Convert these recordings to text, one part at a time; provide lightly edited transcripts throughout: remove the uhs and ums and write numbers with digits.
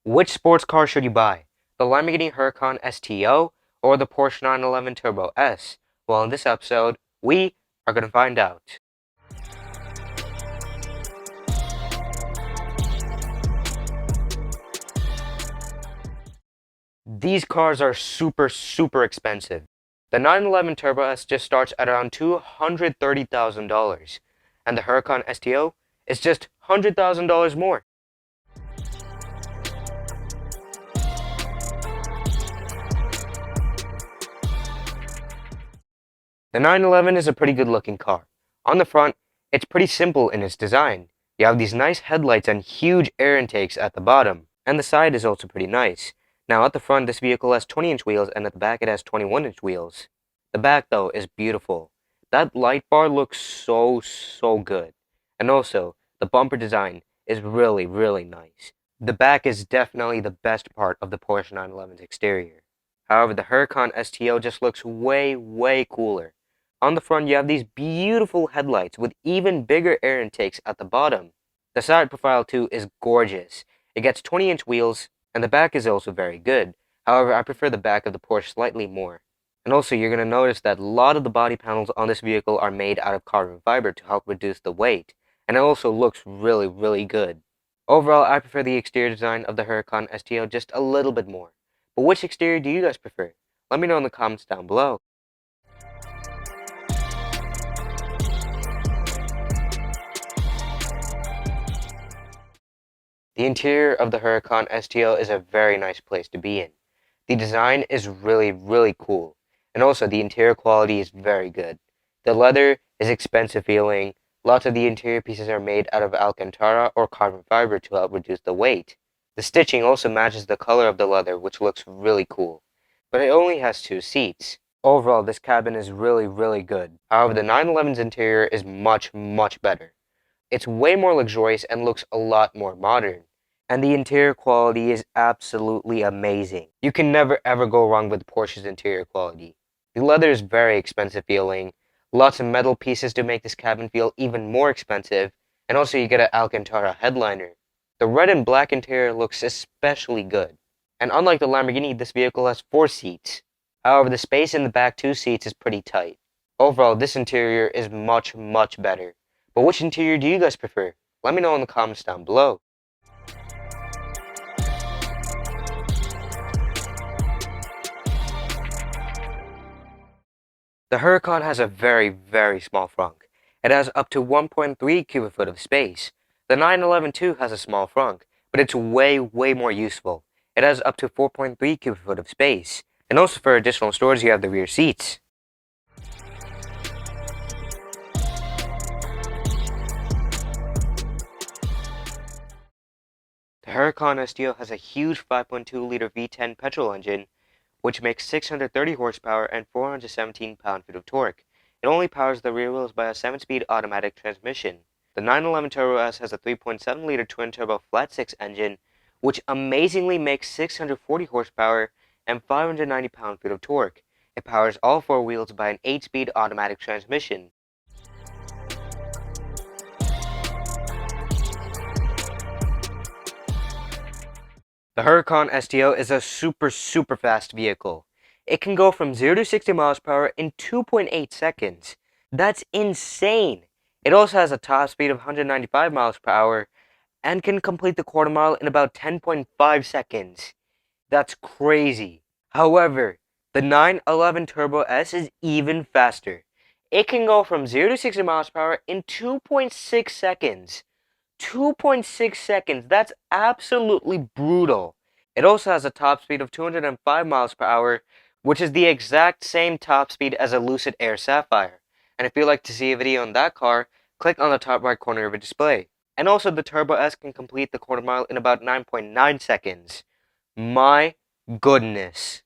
Which sports car should you buy? The Lamborghini Huracan STO or the Porsche 911 Turbo S? Well, in this episode, we are going to find out. These cars are super expensive. The 911 Turbo S just starts at around $230,000, and the Huracan STO is just $100,000 more. The 911 is a pretty good looking car. On the front, it's pretty simple in its design. You have these nice headlights and huge air intakes at the bottom, and the side is also pretty nice. Now at the front, this vehicle has 20-inch wheels, and at the back it has 21-inch wheels. The back though is beautiful. That light bar looks so good. And also, the bumper design is really nice. The back is definitely the best part of the Porsche 911's exterior. However, the Huracan STO just looks way cooler. On the front, you have these beautiful headlights with even bigger air intakes at the bottom. The side profile too is gorgeous. It gets 20-inch wheels, and the back is also very good. However, I prefer the back of the Porsche slightly more. And also, you're going to notice that a lot of the body panels on this vehicle are made out of carbon fiber to help reduce the weight. And it also looks really good. Overall, I prefer the exterior design of the Huracan STO just a little bit more. But which exterior do you guys prefer? Let me know in the comments down below. The interior of the Huracan STO is a very nice place to be in. The design is really cool, and also the interior quality is very good. The leather is expensive feeling. Lots of the interior pieces are made out of Alcantara or carbon fiber to help reduce the weight. The stitching also matches the color of the leather, which looks really cool. But it only has 2 seats. Overall, this cabin is really good. However, the 911's interior is much better. It's way more luxurious and looks a lot more modern. And the interior quality is absolutely amazing. You can never ever go wrong with Porsche's interior quality. The leather is very expensive feeling, lots of metal pieces to make this cabin feel even more expensive, and also you get an Alcantara headliner. The red and black interior looks especially good. And unlike the Lamborghini, this vehicle has 4 seats. However, the space in the back 2 seats is pretty tight. Overall, this interior is much better. But which interior do you guys prefer? Let me know in the comments down below. The Huracan has a very small frunk. It has up to 1.3 cubic foot of space. The 911 too has a small frunk, but it's way more useful. It has up to 4.3 cubic foot of space. And also for additional storage, you have the rear seats. The Huracan STO has a huge 5.2-liter V10 petrol engine, which makes 630 horsepower and 417 pound-feet of torque. It only powers the rear wheels by a 7-speed automatic transmission. The 911 Turbo S has a 3.7-liter twin-turbo flat-6 engine, which amazingly makes 640 horsepower and 590 pound-feet of torque. It powers all 4 wheels by an 8-speed automatic transmission. The Huracan STO is a super fast vehicle. It can go from 0 to 60 miles per hour in 2.8 seconds. That's insane! It also has a top speed of 195 miles per hour and can complete the quarter mile in about 10.5 seconds. That's crazy. However, the 911 Turbo S is even faster. It can go from 0 to 60 miles per hour in 2.6 seconds. 2.6 seconds, that's absolutely brutal. It also has a top speed of 205 miles per hour, which is the exact same top speed as a Lucid Air Sapphire. And if you'd like to see a video on that car, click on the top right corner of the display. And also the Turbo S can complete the quarter mile in about 9.9 seconds. My goodness.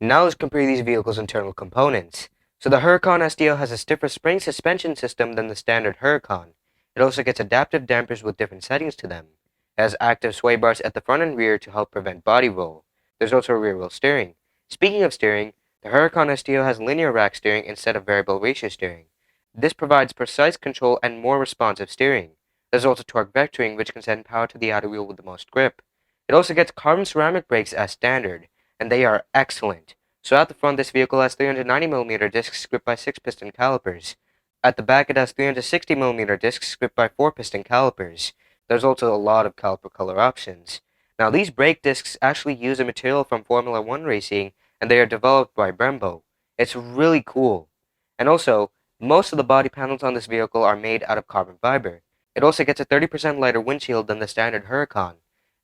Now let's compare these vehicles' internal components. So the Huracan STO has a stiffer spring suspension system than the standard Huracan. It also gets adaptive dampers with different settings to them. It has active sway bars at the front and rear to help prevent body roll. There's also rear wheel steering. Speaking of steering, the Huracan STO has linear rack steering instead of variable ratio steering. This provides precise control and more responsive steering. There's also torque vectoring, which can send power to the outer wheel with the most grip. It also gets carbon ceramic brakes as standard, and they are excellent. So at the front, this vehicle has 390mm discs gripped by 6-piston calipers. At the back, it has 360mm discs gripped by 4-piston calipers. There's also a lot of caliper color options. Now, these brake discs actually use a material from Formula One racing, and they are developed by Brembo. It's really cool. And also, most of the body panels on this vehicle are made out of carbon fiber. It also gets a 30% lighter windshield than the standard Huracan,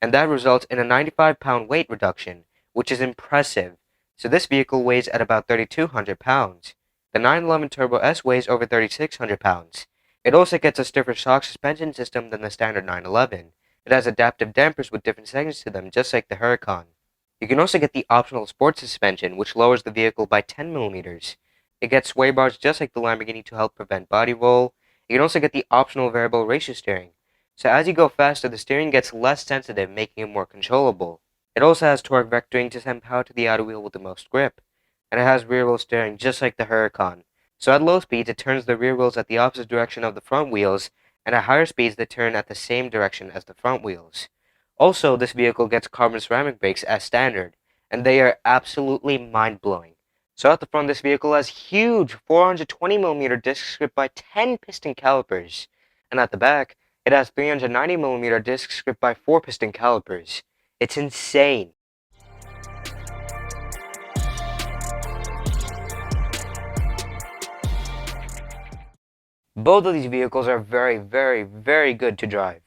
and that results in a 95-pound weight reduction, which is impressive. So this vehicle weighs at about 3,200 pounds. The 911 Turbo S weighs over 3,600 pounds. It also gets a stiffer shock suspension system than the standard 911. It has adaptive dampers with different settings to them, just like the Huracan. You can also get the optional sport suspension, which lowers the vehicle by 10 millimeters. It gets sway bars just like the Lamborghini to help prevent body roll. You can also get the optional variable ratio steering. So as you go faster, the steering gets less sensitive, making it more controllable. It also has torque vectoring to send power to the outer wheel with the most grip. And it has rear wheel steering just like the Huracan. So at low speeds, it turns the rear wheels at the opposite direction of the front wheels, and at higher speeds, they turn at the same direction as the front wheels. Also, this vehicle gets carbon ceramic brakes as standard, and they are absolutely mind-blowing. So at the front, this vehicle has huge 420mm discs gripped by 10-piston calipers, and at the back, it has 390mm discs gripped by 4-piston calipers. It's insane. Both of these vehicles are very, very, very good to drive.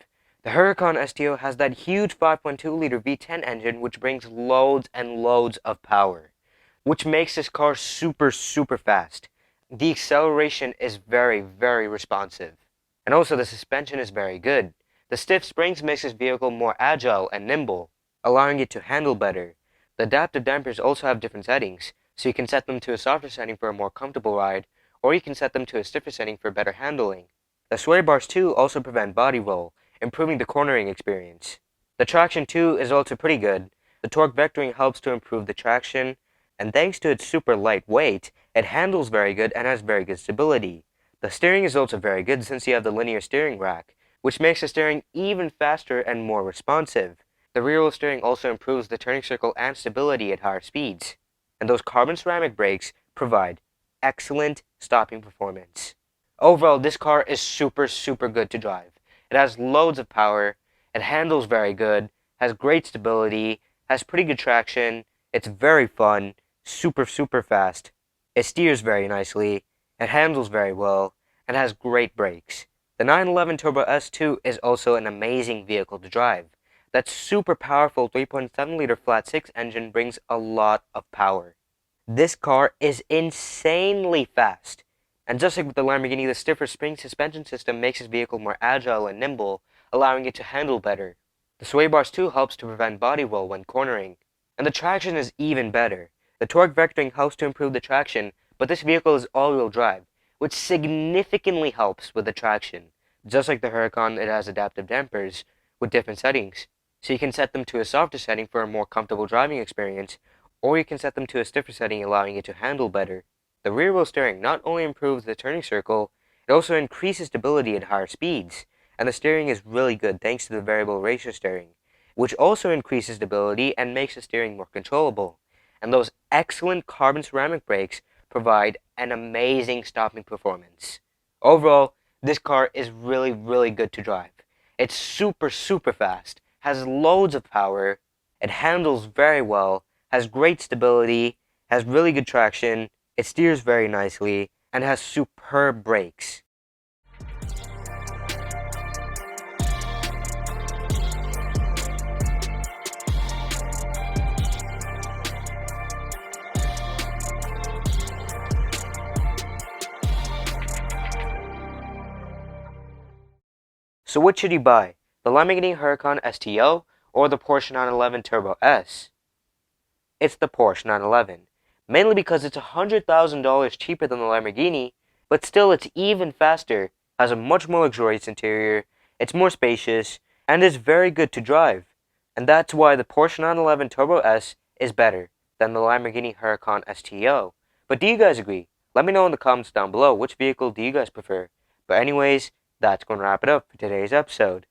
The Huracan STO has that huge 5.2-liter V10 engine which brings loads and loads of power, which makes this car super, super fast. The acceleration is very, very responsive. And also the suspension is very good. The stiff springs makes this vehicle more agile and nimble, allowing it to handle better. The adaptive dampers also have different settings, so you can set them to a softer setting for a more comfortable ride, or you can set them to a stiffer setting for better handling. The sway bars too also prevent body roll, improving the cornering experience. The traction too is also pretty good. The torque vectoring helps to improve the traction, and thanks to its super light weight, it handles very good and has very good stability. The steering is also very good since you have the linear steering rack, which makes the steering even faster and more responsive. The rear wheel steering also improves the turning circle and stability at higher speeds. And those carbon ceramic brakes provide excellent stopping performance. Overall, this car is super, super good to drive. It has loads of power, it handles very good, has great stability, has pretty good traction, it's very fun, super, super fast. It steers very nicely, it handles very well, and has great brakes. The 911 Turbo S2 is also an amazing vehicle to drive. That super powerful 3.7-liter flat-six engine brings a lot of power. This car is insanely fast. And just like with the Lamborghini, the stiffer spring suspension system makes this vehicle more agile and nimble, allowing it to handle better. The sway bars too helps to prevent body roll when cornering. And the traction is even better. The torque vectoring helps to improve the traction, but this vehicle is all-wheel drive, which significantly helps with the traction. Just like the Huracan, it has adaptive dampers with different settings, so you can set them to a softer setting for a more comfortable driving experience, or you can set them to a stiffer setting allowing it to handle better. The rear wheel steering not only improves the turning circle, it also increases stability at higher speeds, and the steering is really good thanks to the variable ratio steering, which also increases stability and makes the steering more controllable. And those excellent carbon ceramic brakes provide an amazing stopping performance. Overall, this car is really, really good to drive. It's super, super fast, has loads of power, it handles very well, has great stability, has really good traction, it steers very nicely, and has superb brakes. So what should you buy? The Lamborghini Huracan STO or the Porsche 911 Turbo S? It's the Porsche 911, mainly because it's $100,000 cheaper than the Lamborghini, but still it's even faster, has a much more luxurious interior, it's more spacious, and is very good to drive. And that's why the Porsche 911 Turbo S is better than the Lamborghini Huracan STO. But do you guys agree? Let me know in the comments down below which vehicle do you guys prefer. But anyways, that's going to wrap it up for today's episode.